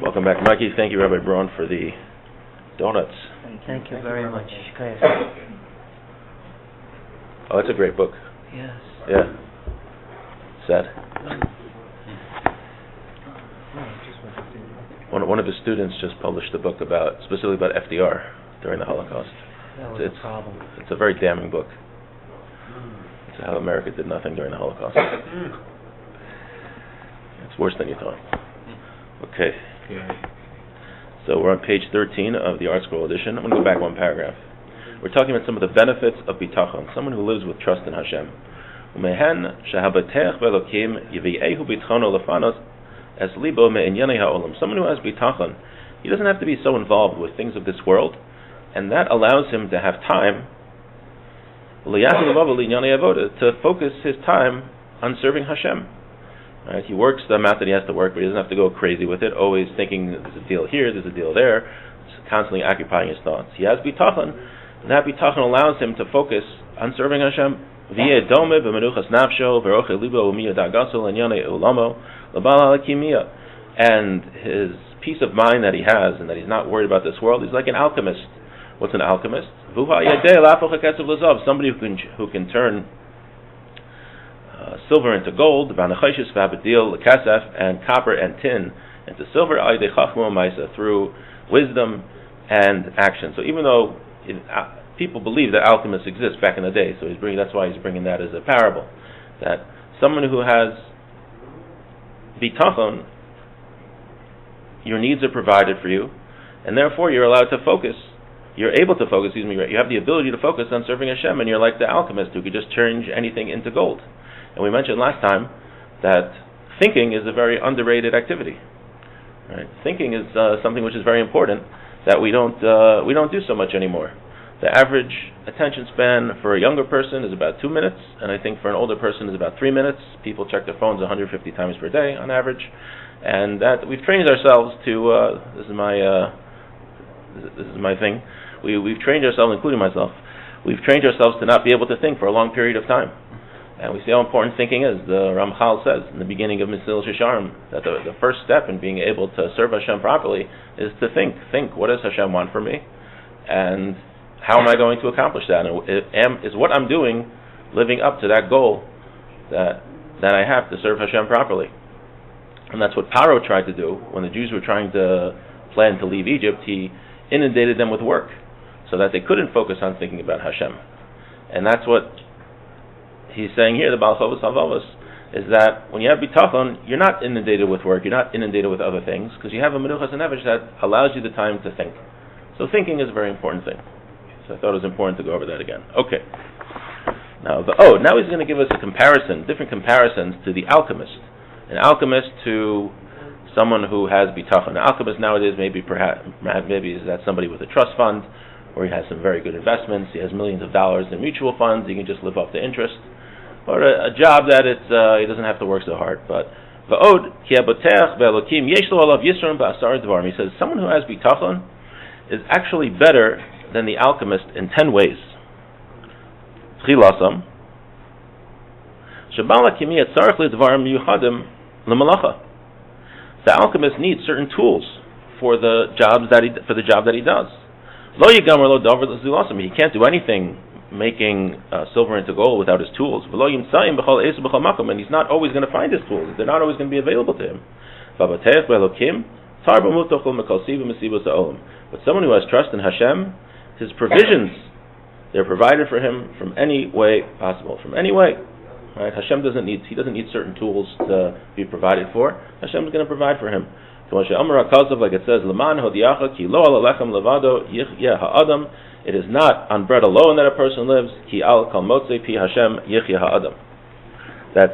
Welcome back, Mikey. Thank you, Rabbi Braun, for the donuts. Thank you very much. Oh, it's a great book. Yes. Yeah. Sad. One of his students just published a book specifically about FDR during the Holocaust. That was a problem. It's a very damning book. It's how America did nothing during the Holocaust. It's worse than you thought. Okay. So we're on page 13 of the Art Scroll edition. I'm going to go back one paragraph. We're talking about some of the benefits of Bitachon, someone who lives with trust in Hashem. Someone who has Bitachon, he doesn't have to be so involved with things of this world, and that allows him to have time to focus his time on serving Hashem. Right? He works the amount that he has to work, but he doesn't have to go crazy with it, always thinking there's a deal here, there's a deal there, constantly occupying his thoughts. He has Bitachon, and that Bitachon allows him to focus on serving Hashem. And his peace of mind that he has, and that he's not worried about this world, he's like an alchemist. What's an alchemist? Somebody who can turn silver into gold, and copper and tin into silver, through wisdom and action. So even though people believe that alchemists exist back in the day, so that's why he's bringing that as a parable, that someone who has bitachon, your needs are provided for you, and therefore you're allowed to focus. You're able to focus. You have the ability to focus on serving Hashem, and you're like the alchemist who could just change anything into gold. And we mentioned last time that thinking is a very underrated activity. Right? Thinking is something which is very important that we don't do so much anymore. The average attention span for a younger person is about 2 minutes, and I think for an older person is about 3 minutes. People check their phones 150 times per day on average, and that we've trained ourselves to. This is my thing. We've trained ourselves, including myself. We've trained ourselves to not be able to think for a long period of time. And we see how important thinking is. The Ramchal says in the beginning of Mesilas Yesharim that the first step in being able to serve Hashem properly is to think. Think, what does Hashem want from me? And how am I going to accomplish that? And is what I'm doing living up to that goal that I have to serve Hashem properly? And that's what Paro tried to do when the Jews were trying to plan to leave Egypt. He inundated them with work so that they couldn't focus on thinking about Hashem. And that's what he's saying here, the Baal Chovos Halvavos, is that when you have bitachon, you're not inundated with work, you're not inundated with other things, because you have a menuchas nefesh that allows you the time to think. So thinking is a very important thing. So I thought it was important to go over that again. Okay. Now he's going to give us different comparisons to the alchemist. An alchemist to someone who has bitachon. An alchemist nowadays maybe is that somebody with a trust fund, or he has some very good investments, he has millions of dollars in mutual funds, he can just live off the interest, or a job that he doesn't have to work so hard. But he says someone who has bitachon is actually better than the alchemist in 10 ways. The alchemist needs certain tools for the job that he does. He can't do anything making silver into gold without his tools. And he's not always going to find his tools. They're not always going to be available to him. But someone who has trust in Hashem, his provisions, they're provided for him from any way possible. From any way. Right? Hashem doesn't need certain tools to be provided for. Hashem is going to provide for him. Like it says, it is not on bread alone that a person lives. That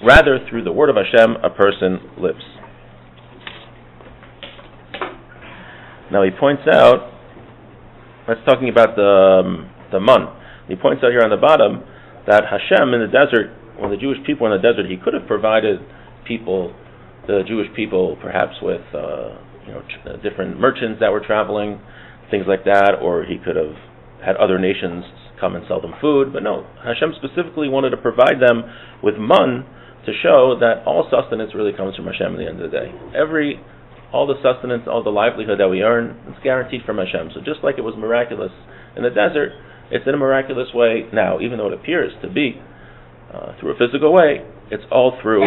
rather through the word of Hashem a person lives. Now he points out, that's talking about the man. He points out here on the bottom that Hashem in the desert, when the Jewish people were in the desert, he could have provided the Jewish people perhaps with different merchants that were traveling, things like that, or he could have had other nations come and sell them food. But no, Hashem specifically wanted to provide them with man to show that all sustenance really comes from Hashem at the end of the day. All the sustenance, all the livelihood that we earn, it's guaranteed from Hashem. So just like it was miraculous in the desert, it's in a miraculous way now, even though it appears to be through a physical way. It's all through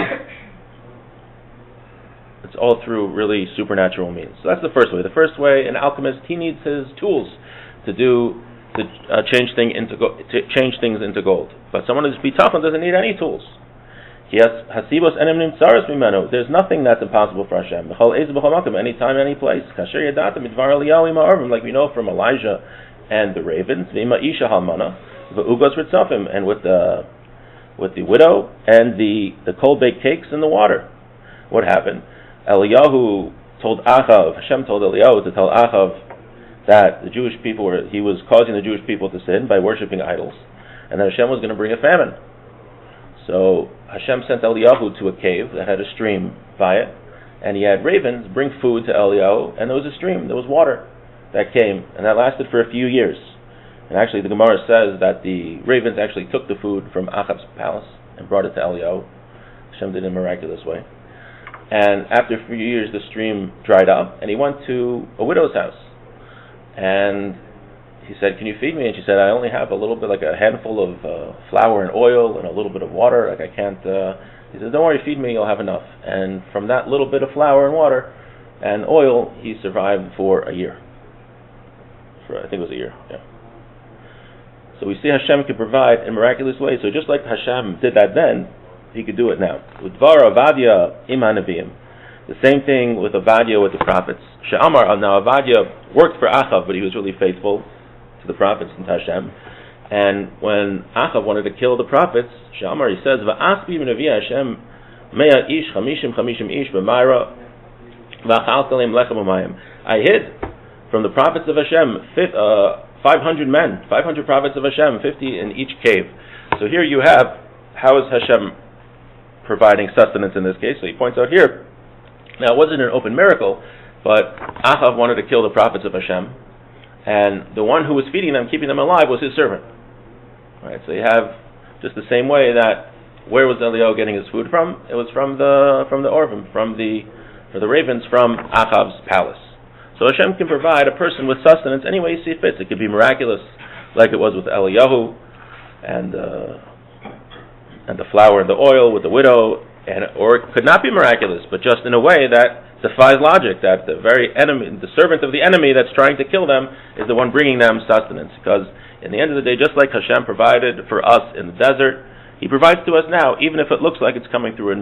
really supernatural means. So that's the first way. The first way, an alchemist, he needs his tools to change things into gold. But someone who's bitachon doesn't need any tools. There's nothing that's impossible for Hashem. Anytime, any place. Like we know from Elijah and the ravens, and with the widow and the cold baked cakes in the water. What happened? Eliyahu told Achav, Hashem told Eliyahu to tell Achav that the Jewish people he was causing the Jewish people to sin by worshiping idols, and that Hashem was going to bring a famine. So Hashem sent Eliyahu to a cave that had a stream by it, and he had ravens bring food to Eliyahu, and there was a stream, there was water that came, and that lasted for a few years. And actually the Gemara says that the ravens actually took the food from Achav's palace and brought it to Eliyahu. Hashem did it in a miraculous way. And after a few years the stream dried up, and he went to a widow's house. And he said, "Can you feed me?" And she said, "I only have a little bit, like a handful of flour and oil and a little bit of water. Like I can't." He said, "Don't worry, feed me. You'll have enough." And from that little bit of flour and water and oil, he survived for a year. I think it was a year. Yeah. So we see Hashem could provide in miraculous ways. So just like Hashem did that then, He could do it now. Udvar Avadia Iman Neviim. The same thing with Avadia with the prophets. She'amar, now Avadia worked for Achav, but he was really faithful to the prophets and to Hashem. And when Achav wanted to kill the prophets, She'amar, he says, Va'asbi Nevi Hashem Mea Ish Chamishim Ish B'Mayra V'Achaltalim Lechem Umayim. I hid from the prophets of Hashem 500 men, 500 prophets of Hashem, 50 in each cave. So here you have, how is Hashem providing sustenance in this case? So he points out here, now it wasn't an open miracle, but Achav wanted to kill the prophets of Hashem, and the one who was feeding them, keeping them alive, was his servant. Right, so you have just the same way that, where was Eliyahu getting his food from? It was from the Orvim, from the ravens from Achav's palace. So Hashem can provide a person with sustenance any way He sees fit. It could be miraculous, like it was with Eliyahu, and the flour and the oil with the widow, or it could not be miraculous, but just in a way that defies logic, that the very enemy, the servant of the enemy that's trying to kill them, is the one bringing them sustenance. Because in the end of the day, just like Hashem provided for us in the desert, He provides to us now, even if it looks like it's coming through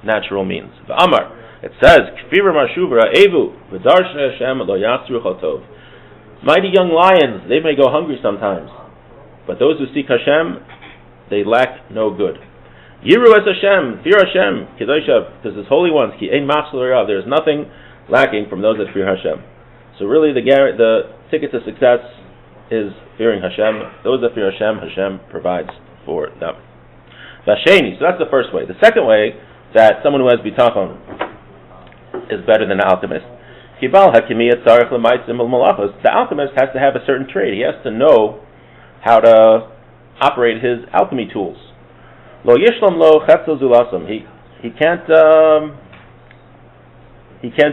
natural means. V'amar, it says, Kfira Mashuvra Evu V'darsha Hashem Lo Yatzru Chotov. Mighty young lions, they may go hungry sometimes, but those who seek Hashem, they lack no good. Yiru es Hashem, fear Hashem, Kedoshah, because His holy ones, Ki Ein Machzor Rav, there is nothing lacking from those that fear Hashem. So really the ticket to success is fearing Hashem. Those that fear Hashem, Hashem provides for them. Vasheni, so that's the first way. The second way, that someone who has bitachon is better than an alchemist. The alchemist has to have a certain trade. He has to know how to operate his alchemy tools. He can't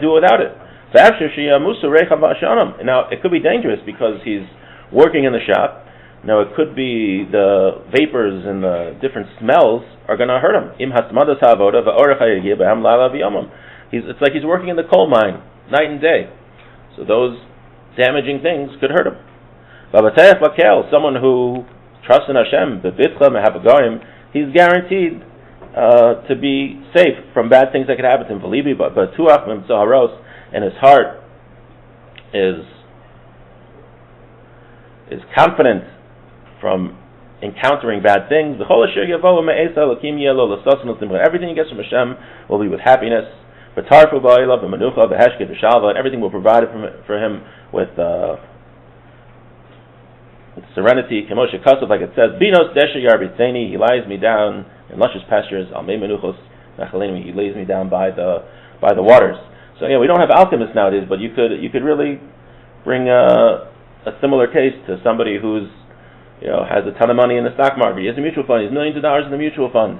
do it without it. Now it could be dangerous because he's working in the shop. Now it could be the vapors and the different smells are going to hurt him. It's like he's working in the coal mine night and day. So those damaging things could hurt him. Someone who trusts in Hashem, he's guaranteed to be safe from bad things that could happen to him. And his heart is confident from encountering bad things. Everything he gets from Hashem will be with happiness. And everything will provide for him with serenity. Like it says, he lies me down in luscious pastures. He lays me down by the waters. So we don't have alchemists nowadays, but you could really bring a similar case to somebody who's has a ton of money in the stock market. He has a mutual fund. He has millions of dollars in the mutual fund,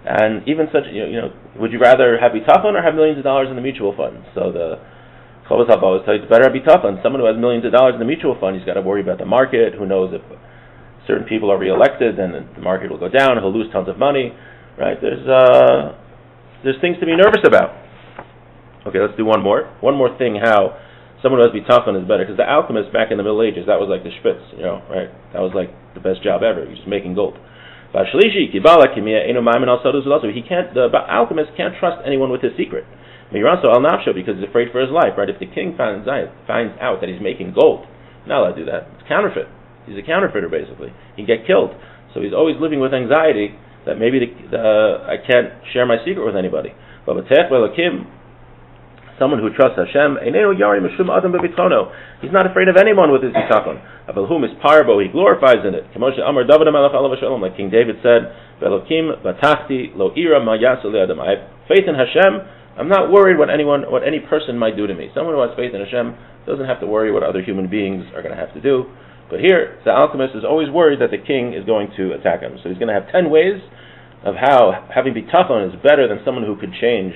And even such, would you rather have bitachon or have millions of dollars in the mutual fund? So the Chovos Haba always tell you it's better have bitachon. Someone who has millions of dollars in the mutual fund, he's got to worry about the market. Who knows if certain people are reelected, then the market will go down. He'll lose tons of money, right? There's things to be nervous about. Okay, let's do one more. One more thing. How someone who has bitachon is better, because the alchemists back in the Middle Ages, that was like the spitz, right? That was like the best job ever. He was just making gold. The alchemist can't trust anyone with his secret. Because he's afraid for his life, right? If the king finds out that he's making gold, not allowed to do that. It's counterfeit. He's a counterfeiter, basically. He can get killed. So he's always living with anxiety that maybe I can't share my secret with anybody. But someone who trusts Hashem, he's not afraid of anyone with his bitachon. He glorifies in it. Like King David said, I have faith in Hashem. I'm not worried what any person might do to me. Someone who has faith in Hashem doesn't have to worry what other human beings are going to have to do. But here, the alchemist is always worried that the king is going to attack him. So he's going to have 10 ways of how having bitachon is better than someone who could change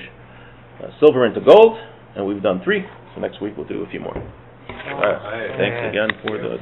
silver into gold. And we've done 3. So next week we'll do a few more. Thanks again for the